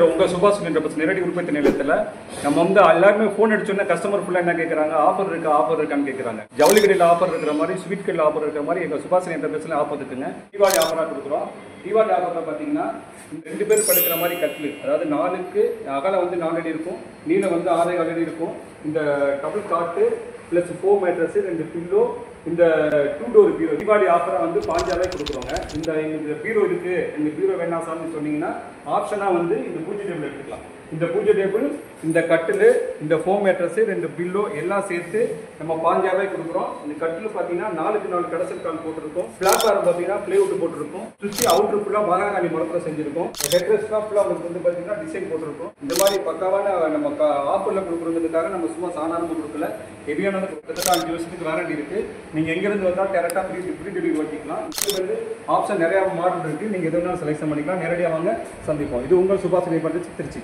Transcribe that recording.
உங்க சுபாஷ் என்டர்பிரைஸ் நேரடி உற்பத்தி நிலையத்தில் நம்ம வந்து எல்லாருமே ஃபோன் அடிச்சோன்னா கஸ்டமர் ஃபுல்லாக என்ன கேட்குறாங்க, ஆஃபர் இருக்கான்னு கேட்குறாங்க. ஜவுளி கடையில் ஆஃபர் இருக்கிற மாதிரி, ஸ்வீட் கடையில் ஆஃபர் இருக்கிற மாதிரி எங்கள் சுபாஷ் என்டர்பிரைஸ்ல ஆஃபர் இருக்குங்க. தீபாவளி ஆஃபராக கொடுக்குறோம். தீபாவளி ஆஃபரில் பார்த்தீங்கன்னா 2 பேர் படுக்கிற மாதிரி கட்டில், அதாவது 4க்கு அகலம் வந்து 4 அடி இருக்கும், நீளம் வந்து 6 அடி இருக்கும். இந்த டபுள் காட்டு ப்ளஸ் 4 மேட்ரஸ், 2 பில்லோ, இந்த 2 டோர் பீரோ தீபாவளி ஆஃபராக வந்து 5,000 கொடுக்குறோங்க. இந்த பீரோ இருக்கு, இந்த பீரோ வேணாம் சார்னு சொன்னீங்கன்னா ஆப்ஷனாக வந்து இந்த பூஜை டேபிள் எடுத்துக்கலாம். இந்த பூஜை டேபிள், இந்த கட்டில், இந்த 4 மேட்ரஸ், 2 பில்லோ எல்லாம் சேர்த்து நம்ம 5,000 கொடுக்குறோம். இந்த கட்டில் பார்த்தீங்கன்னா 4க்கு 4 கடைசல் கால் போட்டிருக்கும். பிளாட்ஃபார்ம் பார்த்தீங்கன்னா பிளேவுட் போட்டிருக்கும். சுற்றி அவுட்ரு ஃபுல்லாக மகாராணி முளப்பில் செஞ்சிருக்கும். ஹெட்ரெஸ்ட்லாம் ஃபுல்லாக உங்களுக்கு வந்து பார்த்தீங்கன்னா டிசைன் போட்டிருக்கும். இந்த மாதிரி பக்காவான நம்ம ஆஃபரில் கொடுக்குறதுக்காக நம்ம சும்மா சாதாரணமாக கொடுக்கல, ஹெவியானது கிட்டத்தட்ட 5 வருஷத்துக்கு வாரண்டி இருக்கு. நீங்கள் எங்கேருந்து வந்தால் டேரெக்டாக ஃப்ரீ டெலிவரி பண்ணிக்கலாம். இது வந்து ஆப்ஷன் நிறையா மாடல் இருக்குது, நீங்கள் எது வேணாலும் செலக்ஷன் பண்ணிக்கலாம். நேரடியாக வாங்க சந்திப்போம். இது உங்கள் சுபாஷ் என்டர்பிரைஸ் திருச்சி.